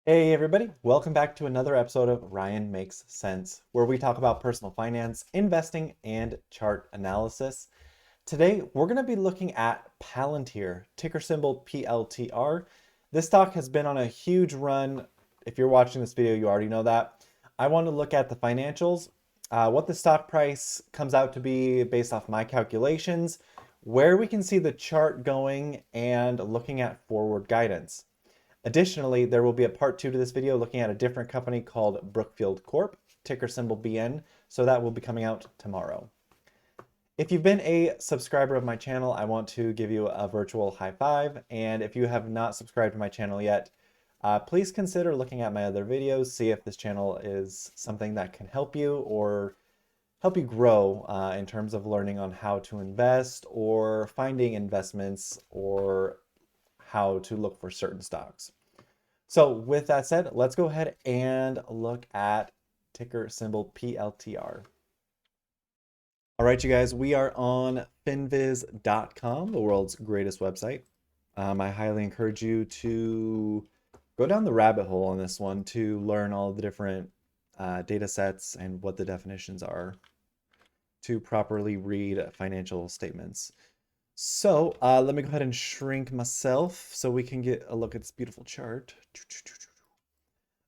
Hey everybody, welcome back to another episode of Ryan Makes Sense, where we talk about personal finance, investing, and chart analysis. Today, we're going to be looking at Palantir, ticker symbol PLTR. This stock has been on a huge run. If you're watching this video, you already know that. I want to look at the financials, what the stock price comes out to be based off my calculations, where we can see the chart going, and looking at forward guidance. Additionally, there will be a part 2 to this video looking at a different company called Brookfield Corp, ticker symbol BN, so that will be coming out tomorrow. If you've been a subscriber of my channel, I want to give you a virtual high five, and if you have not subscribed to my channel yet, please consider looking at my other videos, see if this channel is something that can help you or help you grow in terms of learning on how to invest or finding investments or how to look for certain stocks. So with that said, let's go ahead and look at ticker symbol PLTR. All right, you guys, we are on finviz.com, the world's greatest website. I highly encourage you to go down the rabbit hole on this one to learn all the different data sets and what the definitions are to properly read financial statements. So let me go ahead and shrink myself so we can get a look at this beautiful chart.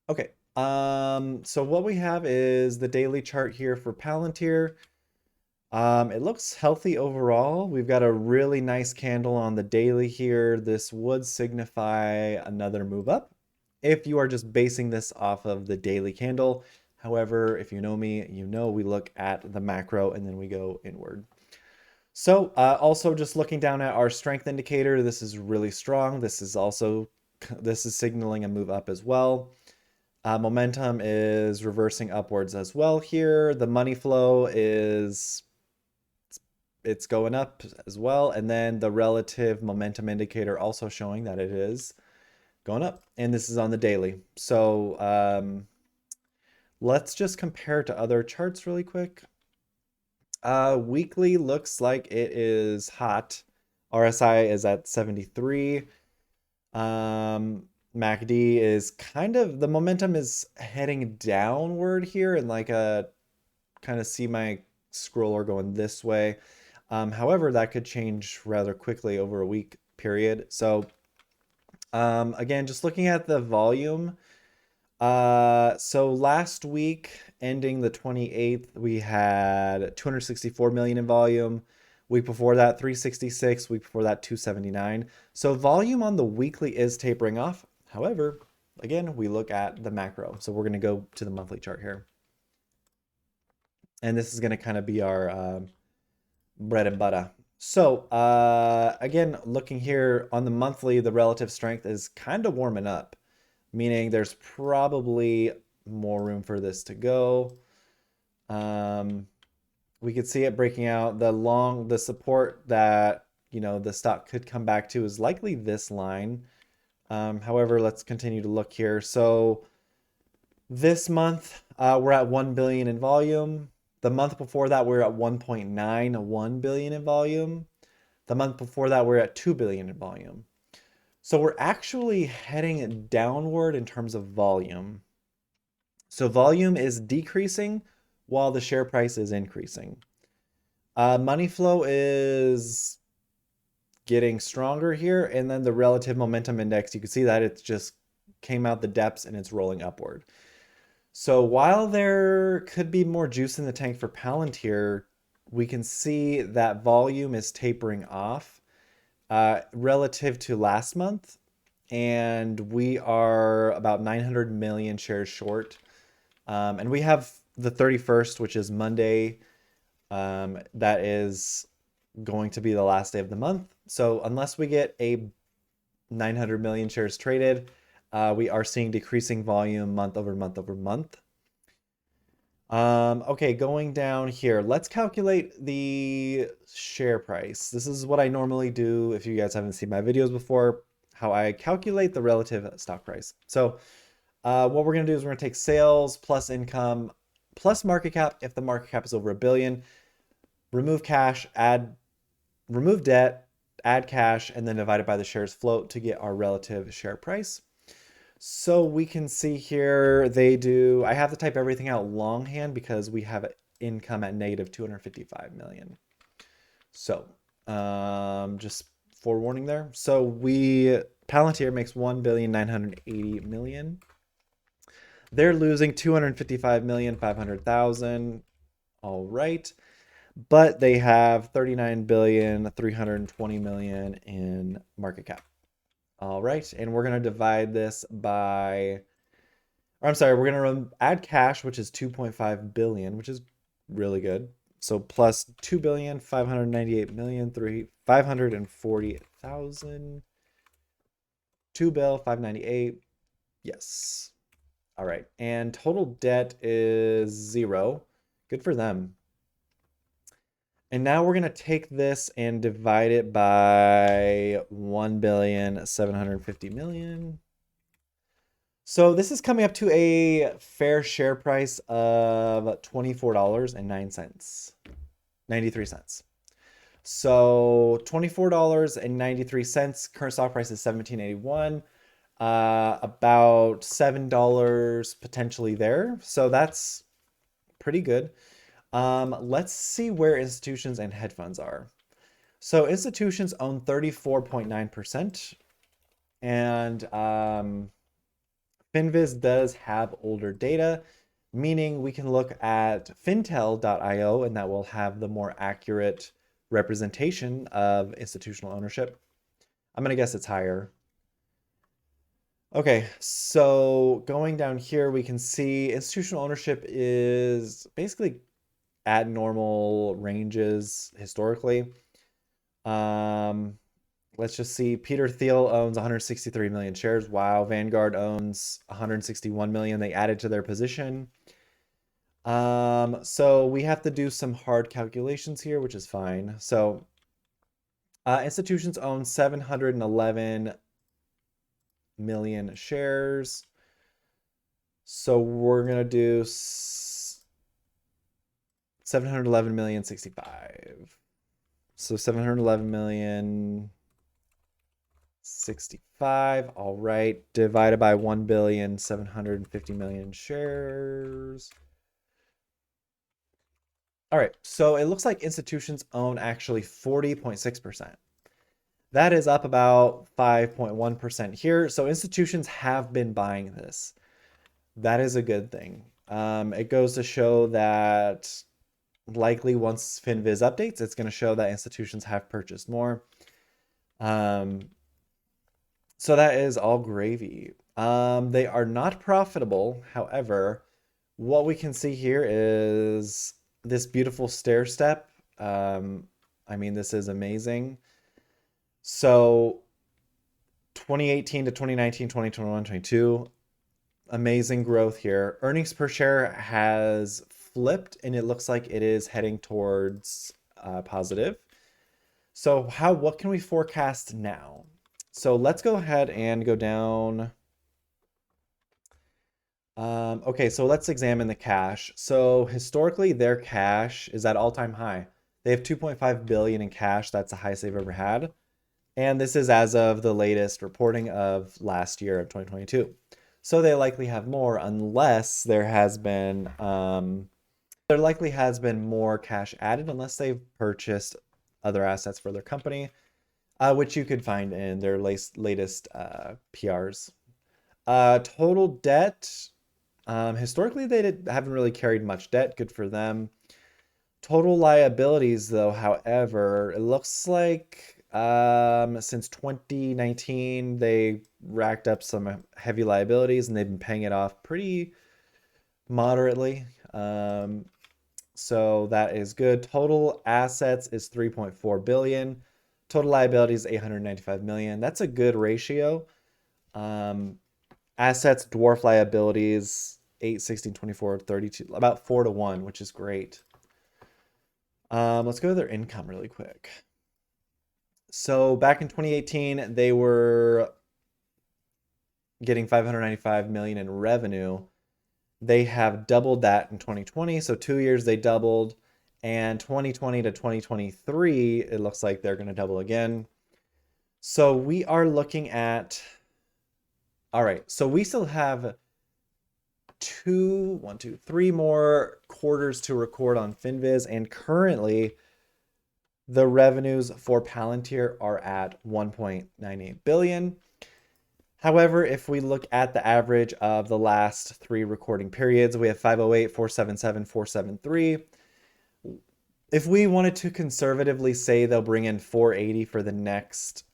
Okay, so what we have is the daily chart here for Palantir. It looks healthy overall. We've got a really nice candle on the daily here. This would signify another move up if you are just basing this off of the daily candle. However, if you know me, you know we look at the macro and then we go inward. So also just looking down at our strength indicator, this is really strong. This is signaling a move up as well. Momentum is reversing upwards as well here. The money flow it's going up as well. And then the relative momentum indicator also showing that it is going up. And this is on the daily. So let's just compare to other charts really quick. Weekly looks like it is hot. RSI is at 73. MACD is the momentum is heading downward here and like kind of see my scroller going this way. However, that could change rather quickly over a week period. So again, just looking at the volume. So last week, ending the 28th, we had 264 million in volume. Week before that, 366. Week before that, 279. So volume on the weekly is tapering off. However, again, we look at the macro. So we're going to go to the monthly chart here. And this is going to kind of be our bread and butter. So again, looking here on the monthly, the relative strength is kind of warming up, meaning there's probably more room for this to go. We could see it breaking out. The support that, the stock could come back to is likely this line. However, let's continue to look here. So this month, we're at 1 billion in volume. The month before that, we're at 1.91 billion in volume. The month before that, we're at 2 billion in volume. So we're actually heading downward in terms of volume. So volume is decreasing while the share price is increasing. Money flow is getting stronger here. And then the relative momentum index, you can see that it just came out the depths and it's rolling upward. So while there could be more juice in the tank for Palantir, we can see that volume is tapering off relative to last month. And we are about 900 million shares short. And we have the 31st, which is Monday. That is going to be the last day of the month. So unless we get a 900 million shares traded, we are seeing decreasing volume month over month over month. Okay, going down here, let's calculate the share price. This is what I normally do. If you guys haven't seen my videos before, how I calculate the relative stock price. So what we're going to do is we're going to take sales plus income plus market cap. If the market cap is over $1 billion, remove cash, remove debt, add cash, and then divide it by the shares float to get our relative share price. So we can see here they do, I have to type everything out longhand because we have income at negative 255 million. So just forewarning there. So Palantir makes 1,980,000,000. They're losing 255,500,000. All right. But they have 39,320,000,000 in market cap. All right. And we're going to divide this by, or I'm sorry, we're going to add cash, which is 2.5 billion, which is really good. So plus 2,598,540,000. 2 bill 598. Yes. All right. And total debt is 0. Good for them. And now we're going to take this and divide it by 1,750,000,000. So this is coming up to a fair share price of $24.09. 93 cents. So $24.93. Current stock price is $17.81. About $7 potentially there. So that's pretty good. Let's see where institutions and hedge funds are. So institutions own 34.9%. And Finviz does have older data, meaning we can look at fintel.io and that will have the more accurate representation of institutional ownership. I'm going to guess it's higher. Okay, so going down here, we can see institutional ownership is basically at normal ranges historically. Let's just see. Peter Thiel owns 163 million shares. Wow. Vanguard owns 161 million. They added to their position. So we have to do some hard calculations here, which is fine. So institutions own 711 million shares. So we're going to do 711 million 65. So 711 million 65. All right. Divided by 1,750,000,000 shares. All right. So it looks like institutions own actually 40.6%. That is up about 5.1% here. So institutions have been buying this. That is a good thing. It goes to show that likely once Finviz updates, it's going to show that institutions have purchased more. So that is all gravy. They are not profitable. However, what we can see here is this beautiful stair step. I mean, this is amazing. So 2018 to 2019, 2021, 22, amazing growth here. Earnings per share has flipped and it looks like it is heading towards positive. So what can we forecast now? So let's go ahead and go down. Okay, so let's examine the cash. So historically, their cash is at all-time high. They have 2.5 billion in cash. That's the highest they've ever had. And this is as of the latest reporting of last year of 2022. So they likely have more unless there likely has been more cash added unless they've purchased other assets for their company, which you could find in their latest PRs. Total debt, historically they haven't really carried much debt. Good for them. Total liabilities, though, however, it looks like since 2019 they racked up some heavy liabilities and they've been paying it off pretty moderately. So that is good. Total assets is 3.4 billion. Total liabilities 895 million. That's a good ratio. Assets dwarf liabilities 8, 16, 24, 32, about 4 to 1, which is great. Let's go to their income really quick. So back in 2018, they were getting 595 million in revenue. They have doubled that in 2020. So 2 years they doubled. And 2020 to 2023, it looks like they're going to double again. So we are looking at All right, so we still have three more quarters to record on FinViz, and currently the revenues for Palantir are at 1.98 billion. However, if we look at the average of the last three recording periods, we have 508, 477, 473. If we wanted to conservatively say they'll bring in 480 for the next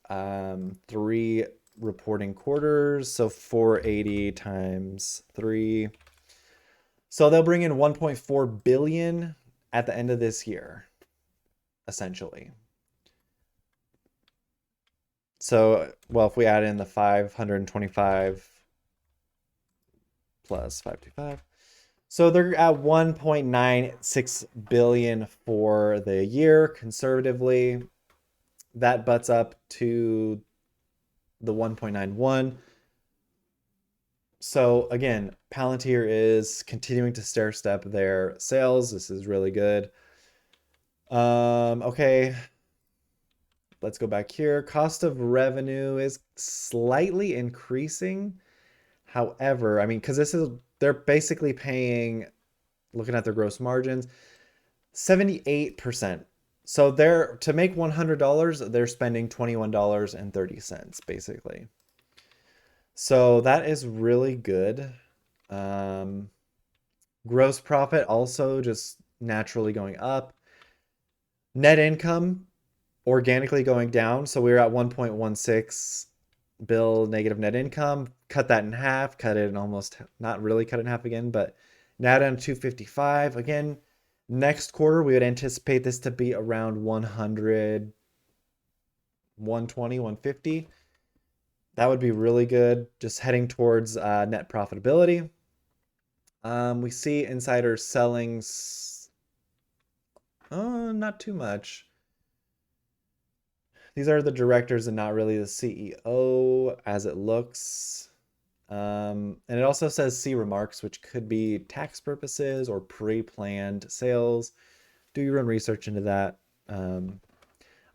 three reporting quarters, so 480 times 3. So they'll bring in 1.4 billion at the end of this year, essentially. So, well, if we add in the 525 plus 525, so they're at 1.96 billion for the year conservatively. That butts up to the 1.91. So again, Palantir is continuing to stair step their sales. This is really good. Okay. Let's go back here. Cost of revenue is slightly increasing. However, I mean, because they're basically paying, looking at their gross margins, 78%. So to make $100, they're spending $21.30 basically. So that is really good. Gross profit also just naturally going up. Net income organically going down. So we were at 1.16 bill negative net income. Cut that in half, cut it in almost, not really cut it in half again, but now down to 255. Again, next quarter, we would anticipate this to be around 100, 120, 150. That would be really good. Just heading towards net profitability. We see insiders selling, not too much. These are the directors and not really the CEO as it looks. And it also says see remarks, which could be tax purposes or pre-planned sales. Do your own research into that. I'm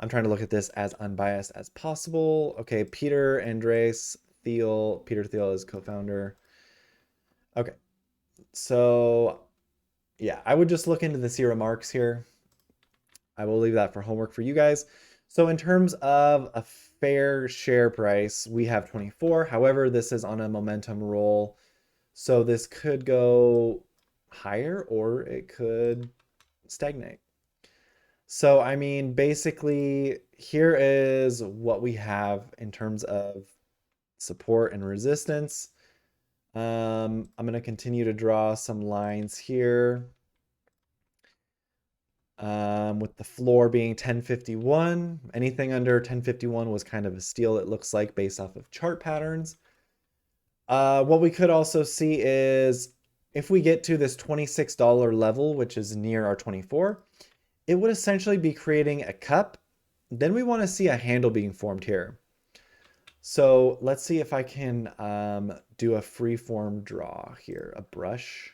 trying to look at this as unbiased as possible. Okay, Peter Andres Thiel. Peter Thiel is co-founder. Okay, so yeah, I would just look into the see remarks here. I will leave that for homework for you guys. So in terms of a fair share price, we have 24. However, this is on a momentum roll. So this could go higher or it could stagnate. So, I mean, basically, here is what we have in terms of support and resistance. I'm going to continue to draw some lines here. With the floor being 1051. Anything under 1051 was kind of a steal, it looks like, based off of chart patterns. What we could also see is if we get to this $26 level, which is near our 24, it would essentially be creating a cup. Then we want to see a handle being formed here. So let's see if I can do a free form draw here, a brush.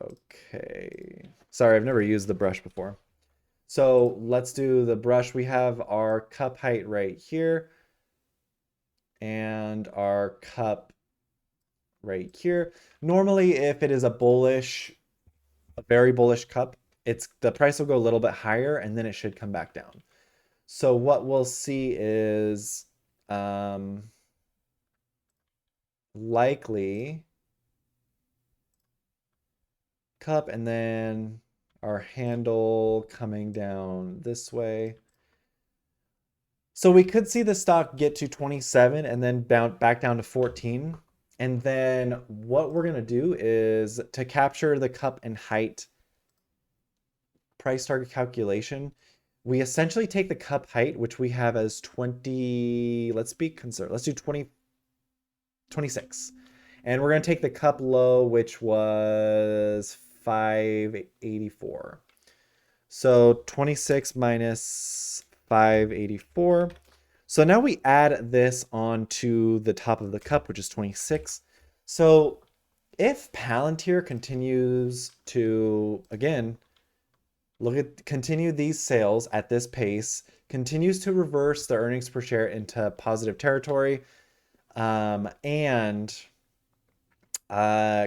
Okay. Sorry, I've never used the brush before. So let's do the brush. We have our cup height right here and our cup right here. Normally, if it is a very bullish cup, the price will go a little bit higher and then it should come back down. So what we'll see is likely cup and then our handle coming down this way. So we could see the stock get to 27 and then back down to 14. And then what we're going to do is to capture the cup and height price target calculation, we essentially take the cup height, which we have as 20, let's be conservative. Let's do 26. And we're going to take the cup low, which was 584. So 26 minus 584. So now we add this onto the top of the cup, which is 26. So if Palantir continues to, again, continue these sales at this pace, continues to reverse their earnings per share into positive territory, and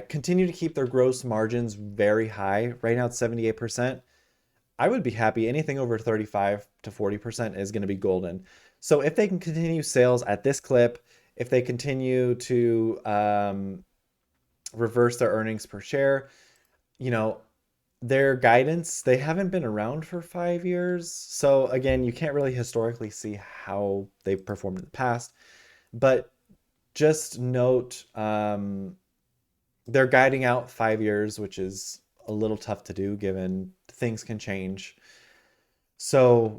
continue to keep their gross margins very high. Right now it's 78%. I would be happy. Anything over 35 to 40% is going to be golden. So if they can continue sales at this clip, if they continue to reverse their earnings per share, you know, their guidance, they haven't been around for 5 years. So again, you can't really historically see how they've performed in the past. But just note, they're guiding out 5 years, which is a little tough to do given things can change. So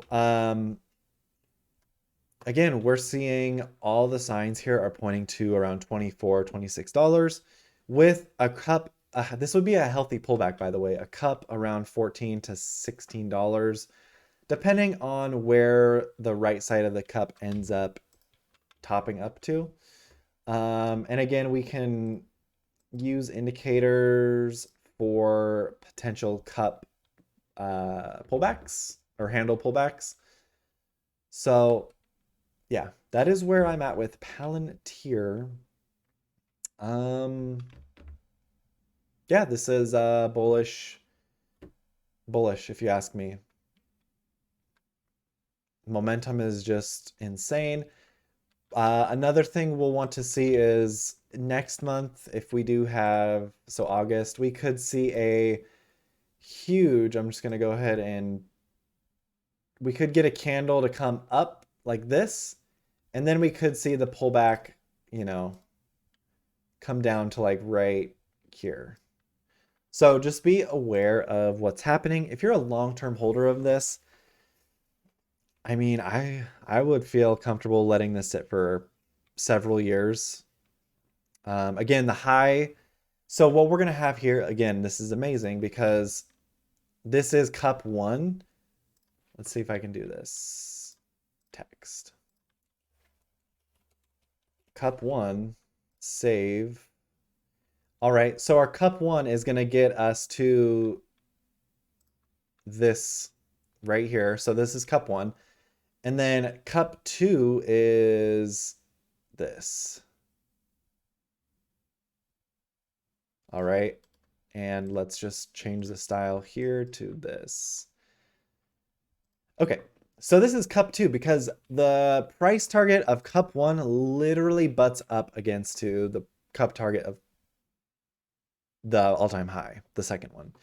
again, we're seeing all the signs here are pointing to around $24, $26 with a cup. This would be a healthy pullback, by the way, a cup around $14 to $16, depending on where the right side of the cup ends up topping up to. And again, we can use indicators for potential cup pullbacks or handle pullbacks. So yeah, that is where I'm at with Palantir. Yeah, this is bullish if you ask me. Momentum is just insane. Another thing we'll want to see is next month, if we do have, so August, we could see a huge, I'm just going to go ahead and we could get a candle to come up like this, and then we could see the pullback, you know, come down to like right here. So just be aware of what's happening. If you're a long-term holder of this, I mean, I would feel comfortable letting this sit for several years. Again, the high. So what we're going to have here, again, this is amazing because this is cup one. Let's see if I can do this. Text. Cup one, save. All right, so our cup one is going to get us to this right here. So this is cup one. And then cup two is this. All right. And let's just change the style here to this. Okay. So this is cup two because the price target of cup one literally butts up against to the cup target of the all-time high, the second one.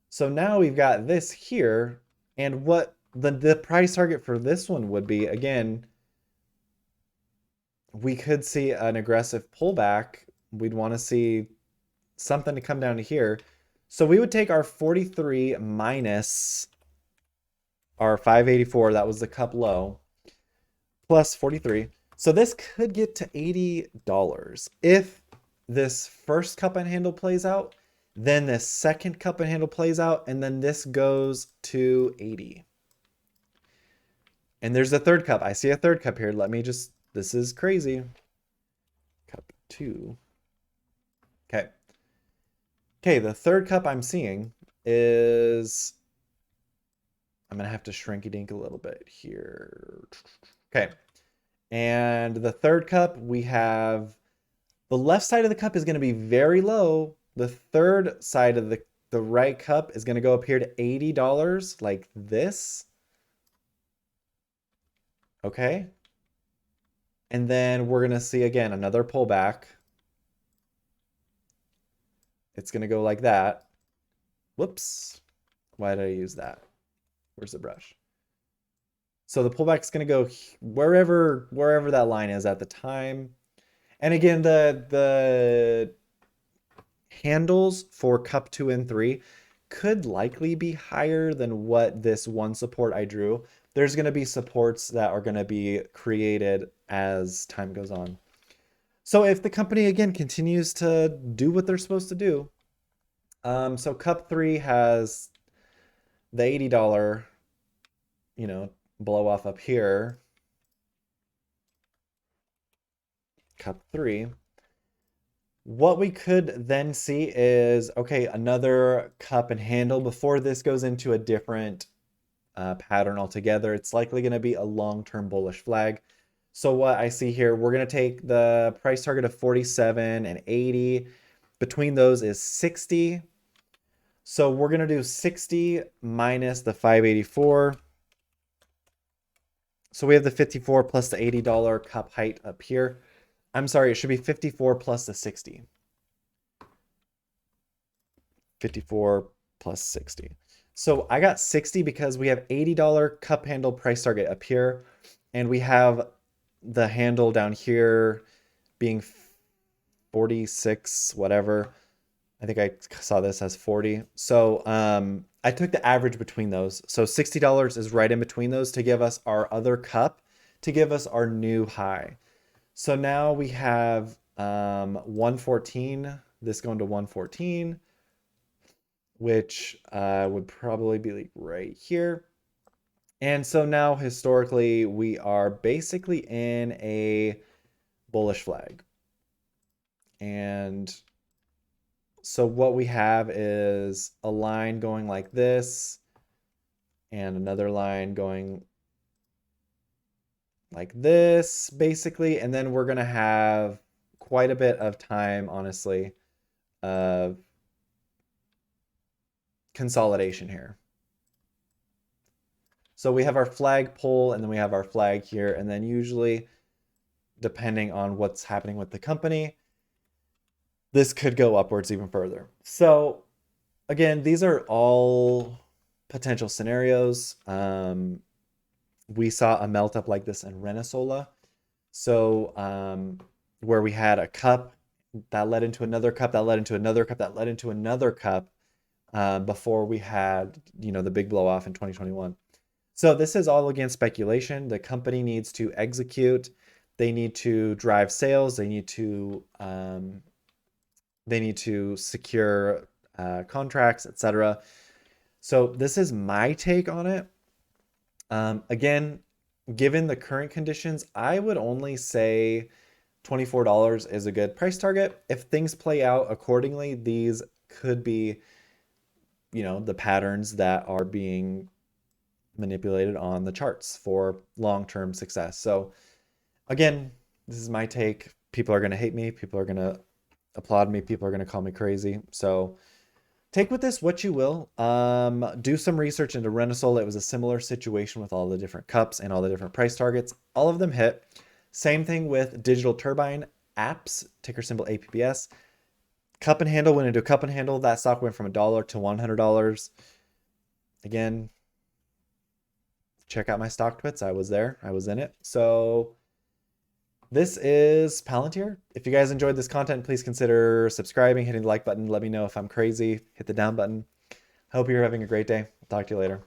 So now we've got this here, and what the price target for this one would be, again, we could see an aggressive pullback. We'd want to see something to come down to here. So we would take our 43 minus our 584, that was the cup low, plus 43. So this could get to $80 if this first cup and handle plays out, then this second cup and handle plays out, and then this goes to 80. And there's a third cup. I see a third cup here. Let me just, this is crazy. Cup two. Okay. Okay, the third cup I'm seeing is, I'm going to have to shrinky dink a little bit here. Okay. And the third cup, we have the left side of the cup is going to be very low. The third side of the right cup is going to go up here to $80 like this. Okay. And then we're going to see again another pullback. It's going to go like that. Whoops. Why did I use that? Where's the brush? So the pullback is going to go wherever that line is at the time. And again, the handles for cup 2 and 3 could likely be higher than what this one support I drew. There's going to be supports that are going to be created as time goes on. So if the company, again, continues to do what they're supposed to do, so cup 3 has the $80, you know, blow off up here. Cup 3. What we could then see is, okay, another cup and handle before this goes into a different pattern altogether. It's likely going to be a long-term bullish flag. So what I see here, we're going to take the price target of 47 and 80. Between those is 60. So we're going to do 60 minus the 584. So we have the 54 plus the $80 cup height up here. I'm sorry, it should be 54 plus the 60. 54 plus 60. So I got 60 because we have $80 cup handle price target up here, and we have the handle down here being 46, whatever. I think I saw this as 40. So I took the average between those. So $60 is right in between those to give us our other cup, to give us our new high. So now we have 114, this going to 114, which would probably be like right here. And so now historically, we are basically in a bullish flag. And so what we have is a line going like this and another line going like this, basically. And then we're going to have quite a bit of time, honestly, of consolidation here. So we have our flag pull, and then we have our flag here. And then usually, depending on what's happening with the company, this could go upwards even further. So again, these are all potential scenarios. We saw a melt up like this in Renesola. So where we had a cup that led into another cup, that led into another cup, that led into another cup before we had, the big blow off in 2021. So this is all again speculation. The company needs to execute. They need to drive sales. They need to secure contracts, etc. So this is my take on it. Again, given the current conditions, I would only say $24 is a good price target. If things play out accordingly, these could be, the patterns that are being manipulated on the charts for long-term success. So again, this is my take. People are going to hate me. People are going to applaud me. People are going to call me crazy. So take with this what you will. Do some research into Renesol. It was a similar situation with all the different cups and all the different price targets. All of them hit. Same thing with Digital Turbine apps, ticker symbol APPS. Cup and handle went into cup and handle. That stock went from $1 to $100. Again, check out my stock twits. I was there. I was in it. So this is Palantir. If you guys enjoyed this content, please consider subscribing, hitting the like button. Let me know if I'm crazy. Hit the down button. I hope you're having a great day. I'll talk to you later.